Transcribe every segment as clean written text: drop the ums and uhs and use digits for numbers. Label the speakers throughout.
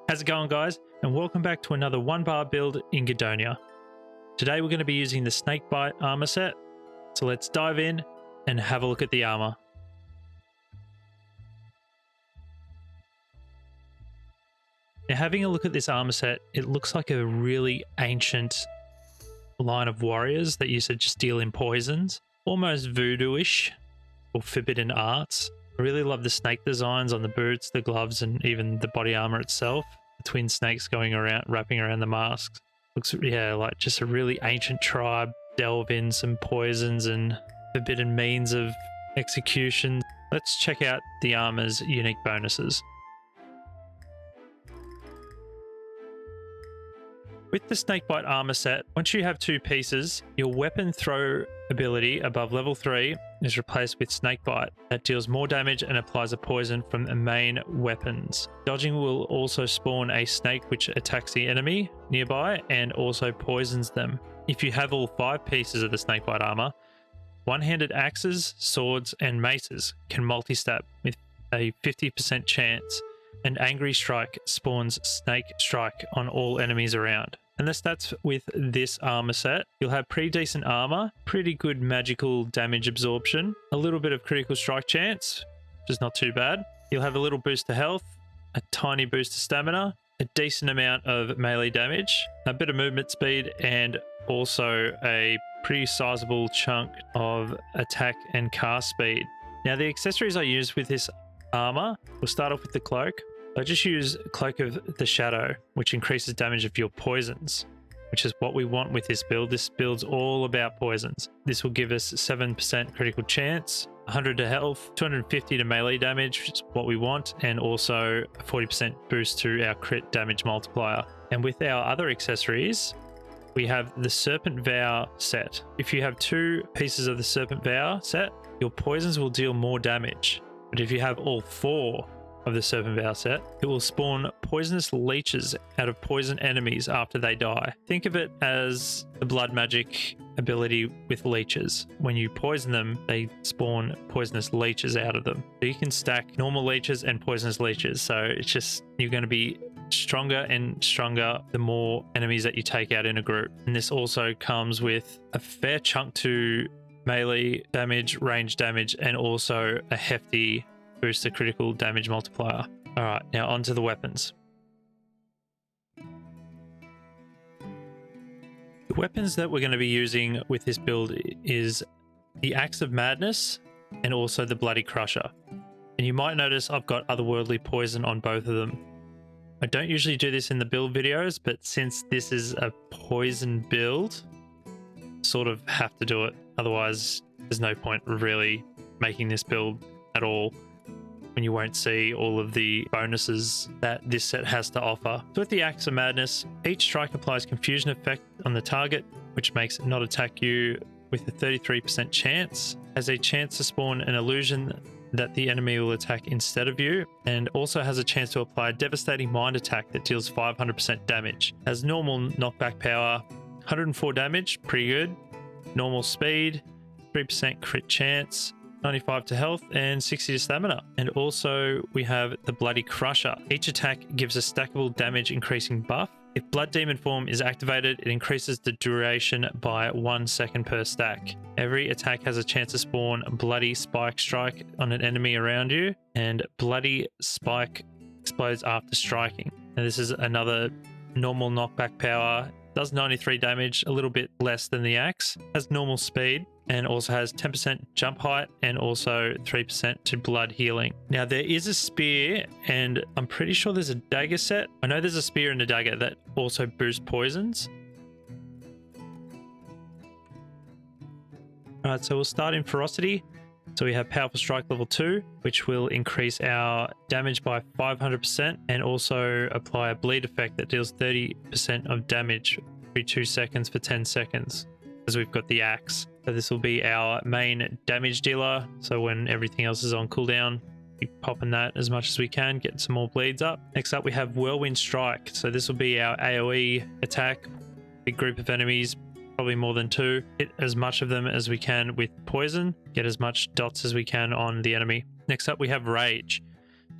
Speaker 1: How's it going, guys? And welcome back to another 1-bar build in Gedonia. Today we're going to be using the Snakebite armor set, so let's dive in and have a look at the armor. Now, having a look at this armor set, it looks like a really ancient line of warriors that used to just deal in poisons, almost voodoo-ish or forbidden arts. I really love the snake designs on the boots, the gloves, and even the body armor itself. The twin snakes going around, wrapping around the masks. Looks, yeah, like just a really ancient tribe. Delve in some poisons and forbidden means of execution. Let's check out the armor's unique bonuses. With the Snakebite armor set, once you have 2 pieces, your weapon throw ability above level 3 is replaced with Snakebite that deals more damage and applies a poison from the main weapons. Dodging will also spawn a snake which attacks the enemy nearby and also poisons them. If you have all 5 pieces of the Snakebite armor, one-handed axes, swords, and maces can multi-stab with a 50% chance, and Angry Strike spawns Snake Strike on all enemies around. And the stats with this armor set, you'll have pretty decent armor, pretty good magical damage absorption, a little bit of critical strike chance, which is not too bad. You'll have a little boost to health, a tiny boost to stamina, a decent amount of melee damage, a bit of movement speed, and also a pretty sizable chunk of attack and cast speed. Now, the accessories I use with this armor, we'll start off with the cloak. I just use Cloak of the Shadow, which increases damage of your poisons, which is what we want with this build. This build's all about poisons. This will give us 7% critical chance, 100 to health, 250 to melee damage, which is what we want, and also a 40% boost to our crit damage multiplier. And with our other accessories, we have the Serpent Vow set. If you have 2 pieces of the Serpent Vow set, your poisons will deal more damage. But if you have all 4 of the Serpent Vow set, it will spawn poisonous leeches out of poison enemies after they die. Think of it as the blood magic ability with leeches. When you poison them, they spawn poisonous leeches out of them. So you can stack normal leeches and poisonous leeches. So it's just, you're going to be stronger and stronger the more enemies that you take out in a group. And this also comes with a fair chunk to melee damage, range damage, and also a hefty boost to critical damage multiplier. All right, now onto the weapons. The weapons that we're going to be using with this build is the Axe of Madness and also the Bloody Crusher. And you might notice I've got otherworldly poison on both of them. I don't usually do this in the build videos, but since this is a poison build, sort of have to do it. Otherwise, there's no point really making this build at all, when you won't see all of the bonuses that this set has to offer. So with the Axe of Madness, each strike applies confusion effect on the target, which makes it not attack you with a 33% chance, has a chance to spawn an illusion that the enemy will attack instead of you, and also has a chance to apply a devastating mind attack that deals 500% damage. Has normal knockback power, 104 damage, pretty good. Normal speed, 3% crit chance, 95 to health, and 60 to stamina. And also we have the Bloody Crusher. Each attack gives a stackable damage increasing buff. If Blood Demon form is activated, it increases the duration by 1 second per stack. Every attack has a chance to spawn Bloody Spike Strike on an enemy around you, and Bloody Spike explodes after striking. And this is another normal knockback power. Does 93 damage, a little bit less than the axe. Has normal speed and also has 10% jump height and also 3% to blood healing. Now, there is a spear, and I'm pretty sure there's a dagger set. I know there's a spear and a dagger that also boost poisons. All right, so we'll start in ferocity. So we have Powerful Strike level 2, which will increase our damage by 500% and also apply a bleed effect that deals 30% of damage every 2 seconds for 10 seconds, as we've got the axe. So this will be our main damage dealer. So when everything else is on cooldown, we popping that as much as we can, get some more bleeds up. Next up, we have Whirlwind Strike. So this will be our AoE attack. Big group of enemies, probably more than 2. Hit as much of them as we can with poison. Get as much dots as we can on the enemy. Next up, we have Rage.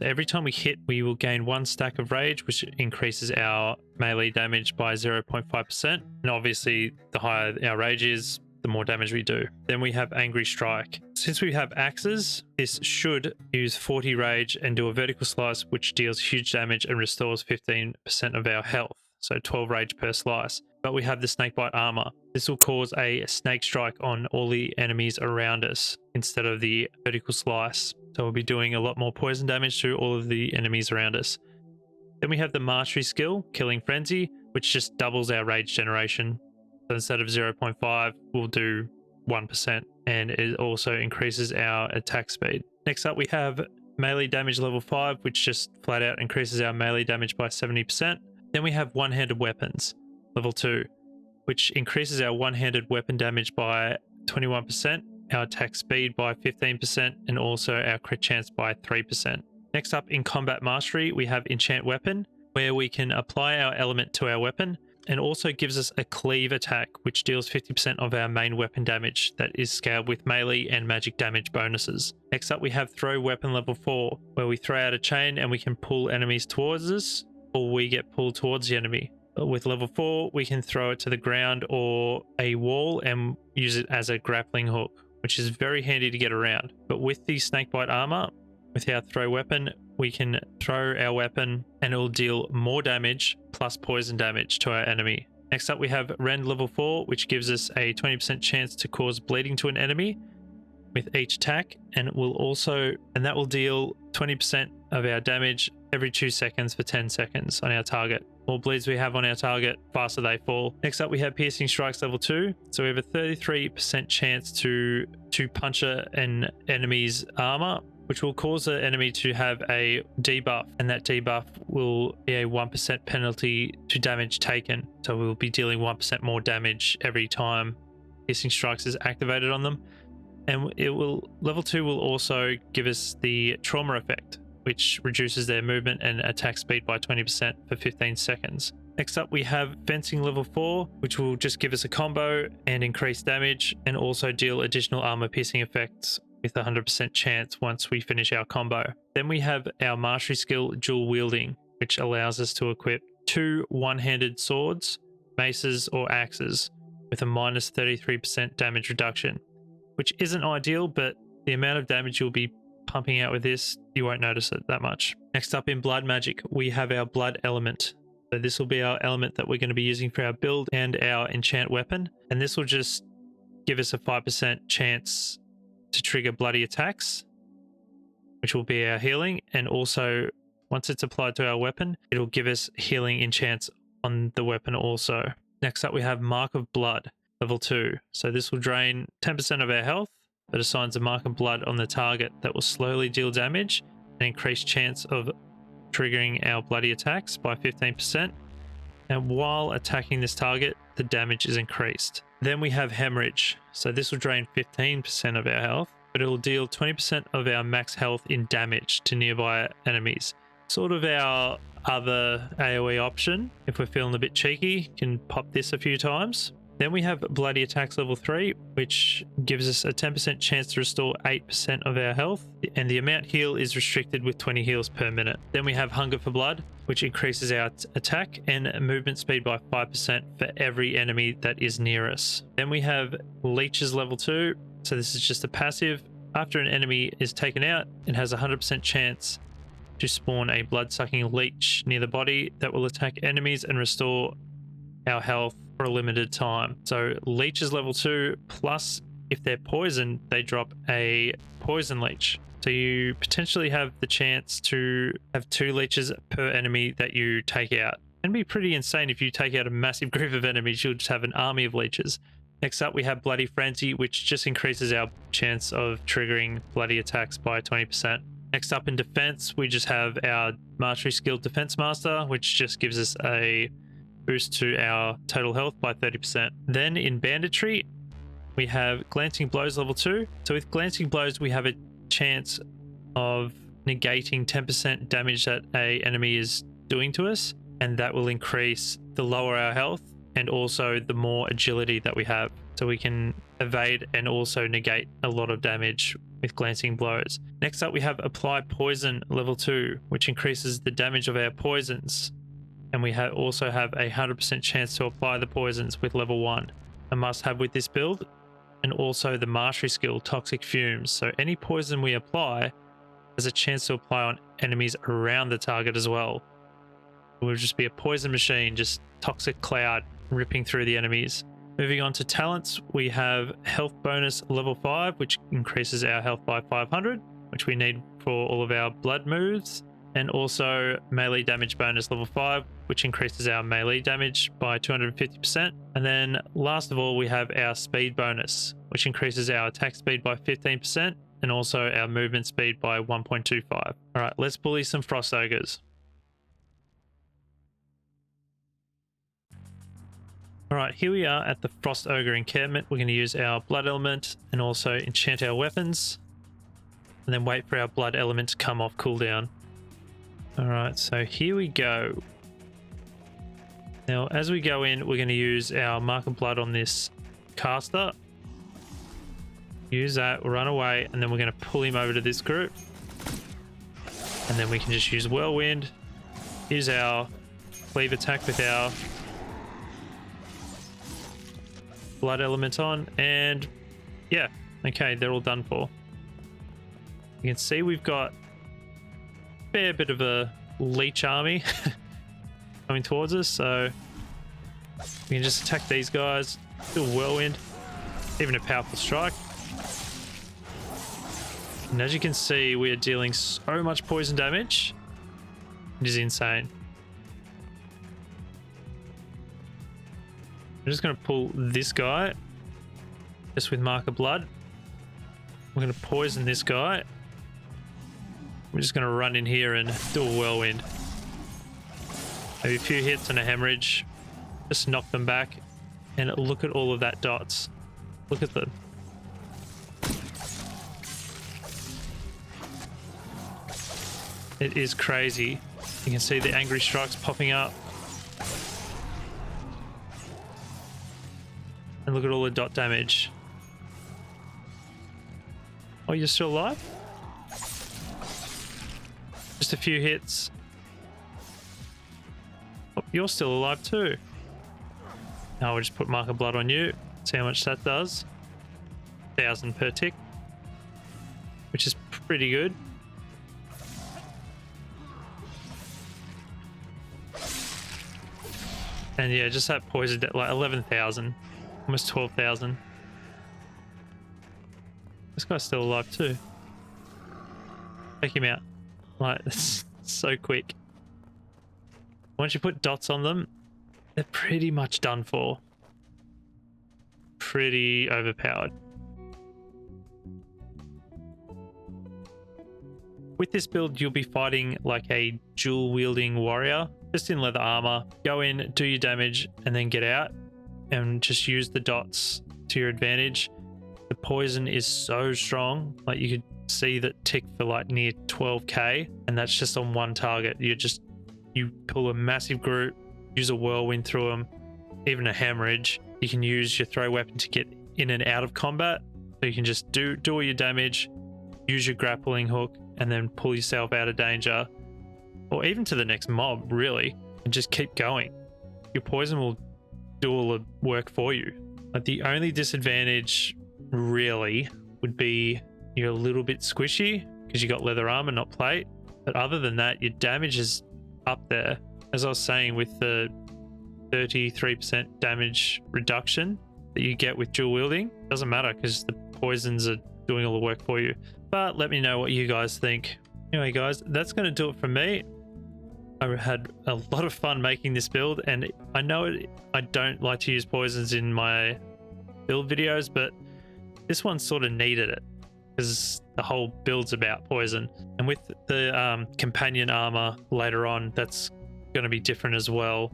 Speaker 1: So every time we hit, we will gain 1 stack of rage, which increases our melee damage by 0.5%. And obviously, the higher our rage is, the more damage we do. Then we have Angry Strike. Since we have axes, this should use 40 rage and do a vertical slice, which deals huge damage and restores 15% of our health. So 12 rage per slice. But we have the Snakebite armor. This will cause a snake strike on all the enemies around us instead of the vertical slice. So we'll be doing a lot more poison damage to all of the enemies around us. Then we have the Mastery skill, Killing Frenzy, which just doubles our rage generation. So instead of 0.5, we'll do 1%, and it also increases our attack speed. Next up, we have Melee Damage level 5, which just flat out increases our melee damage by 70%. Then we have One-Handed Weapons, level 2, which increases our one-handed weapon damage by 21%, our attack speed by 15%, and also our crit chance by 3%. Next up, in Combat Mastery, we have Enchant Weapon, where we can apply our element to our weapon, and also gives us a cleave attack, which deals 50% of our main weapon damage that is scaled with melee and magic damage bonuses. Next up, we have Throw Weapon level 4, where we throw out a chain and we can pull enemies towards us, or we get pulled towards the enemy. With level 4, we can throw it to the ground or a wall and use it as a grappling hook, which is very handy to get around. But with the Snakebite armor, with our throw weapon, we can throw our weapon and it will deal more damage plus poison damage to our enemy. Next up, we have Rend level 4, which gives us a 20% chance to cause bleeding to an enemy with each attack, and that will deal 20% of our damage every 2 seconds for 10 seconds on our target. More bleeds we have on our target, faster they fall. Next up, we have Piercing Strikes level 2. So we have a 33% chance to puncture an enemy's armor, which will cause the enemy to have a debuff, and that debuff will be a 1% penalty to damage taken. So we'll be dealing 1% more damage every time Piercing Strikes is activated on them. And level 2 will also give us the trauma effect, which reduces their movement and attack speed by 20% for 15 seconds. Next up, we have Fencing level 4, which will just give us a combo and increase damage, and also deal additional armor piercing effects with a 100% chance once we finish our combo. Then we have our Mastery skill, Dual Wielding, which allows us to equip 2 one-handed swords, maces, or axes with a minus 33% damage reduction, which isn't ideal, but the amount of damage you'll be pumping out with this, you won't notice it that much. Next up, in Blood Magic, we have our Blood element. So this will be our element that we're going to be using for our build and our enchant weapon, and this will just give us a 5% chance to trigger bloody attacks, which will be our healing, and also once it's applied to our weapon, it'll give us healing enchants on the weapon also. Next up, we have Mark of Blood level 2. So this will drain 10% of our health, but assigns a mark of blood on the target that will slowly deal damage and increase chance of triggering our bloody attacks by 15%. And while attacking this target, the damage is increased. Then we have Hemorrhage. So this will drain 15% of our health, but it will deal 20% of our max health in damage to nearby enemies. Sort of our other AoE option. If we're feeling a bit cheeky, can pop this a few times. Then we have Bloody Attacks level 3, which gives us a 10% chance to restore 8% of our health, and the amount heal is restricted with 20 heals per minute. Then we have Hunger for Blood, which increases our attack and movement speed by 5% for every enemy that is near us. Then we have Leeches level 2, so this is just a passive. After an enemy is taken out, it has a 100% chance to spawn a blood-sucking leech near the body that will attack enemies and restore our health for a limited time. So Leeches level 2, plus if they're poisoned, they drop a poison leech. So you potentially have the chance to have 2 leeches per enemy that you take out. It'd be pretty insane if you take out a massive group of enemies, you'll just have an army of leeches. Next up, we have Bloody Frenzy, which just increases our chance of triggering bloody attacks by 20%. Next up in defense, we just have our Mastery skill Defense Master, which just gives us a boost to our total health by 30%. Then in Banditry, we have Glancing Blows level 2. So with Glancing Blows, we have a chance of negating 10% damage that a enemy is doing to us, and that will increase the lower our health and also the more agility that we have. So we can evade and also negate a lot of damage with glancing blows. Next up we have apply poison level 2, which increases the damage of our poisons. And we also have a 100% chance to apply the poisons with level 1. A must have with this build. And also the mastery skill, Toxic Fumes. So any poison we apply has a chance to apply on enemies around the target as well. It will just be a poison machine, just toxic cloud ripping through the enemies. Moving on to talents, we have health bonus level 5, which increases our health by 500, which we need for all of our blood moves. And also melee damage bonus level 5, which increases our melee damage by 250%. And then last of all, we have our speed bonus, which increases our attack speed by 15% and also our movement speed by 1.25. All right, let's bully some frost ogres. All right, here we are at the Frost Ogre encampment. We're going to use our blood element and also enchant our weapons and then wait for our blood element to come off cooldown. All right, so here we go. Now, as we go in, we're going to use our Mark of Blood on this caster. Use that, run away, and then we're going to pull him over to this group. And then we can just use Whirlwind, use our cleave attack with our blood element on, and yeah, okay, they're all done for. You can see we've got a fair bit of a leech army coming towards us, so we can just attack these guys, do a whirlwind, even a powerful strike. And as you can see, we are dealing so much poison damage. It is insane. I'm just going to pull this guy just with Mark of Blood. We're going to poison this guy. We're just going to run in here and do a whirlwind. Maybe a few hits and a hemorrhage. Just knock them back. And look at all of that dots. Look at them. It is crazy. You can see the angry strikes popping up. And look at all the dot damage. Oh, you're still alive? Just a few hits. Oh, you're still alive too. Now we'll just put Mark of Blood on you. See how much that does. 1,000 per tick. Which is pretty good. And yeah, just that poison at like 11,000. Almost 12,000. This guy's still alive too. Take him out. Like, it's so quick. Once you put dots on them, they're pretty much done for. Pretty overpowered. With this build, you'll be fighting like a dual-wielding warrior, just in leather armor. Go in, do your damage, and then get out. And just use the dots to your advantage. The poison is so strong, like you could see that tick for like near 12k, and that's just on one target. You pull a massive group, use a whirlwind through them, even a hemorrhage. You can use your throw weapon to get in and out of combat, so you can just do all your damage, use your grappling hook, and then pull yourself out of danger, or even to the next mob, really, and just keep going. Your poison will do all the work for you. Like, the only disadvantage really would be you're a little bit squishy because you got leather armor, not plate. But other than that, your damage is up there. As I was saying, with the 33% damage reduction that you get with dual wielding, doesn't matter because the poisons are doing all the work for you. But let me know what you guys think. Anyway guys, that's going to do it from me. I had a lot of fun making this build, and I know I don't like to use poisons in my build videos, but this one sort of needed it because the whole build's about poison. And with the companion armor later on, that's going to be different as well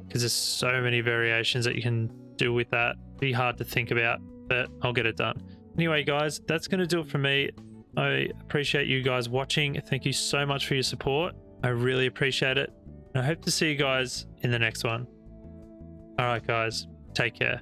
Speaker 1: because there's so many variations that you can do with that. Be hard to think about, but I'll get it done. Anyway guys, that's going to do it for me. I appreciate you guys watching. Thank you so much for your support. I really appreciate it. And I hope to see you guys in the next one. All right, guys, take care.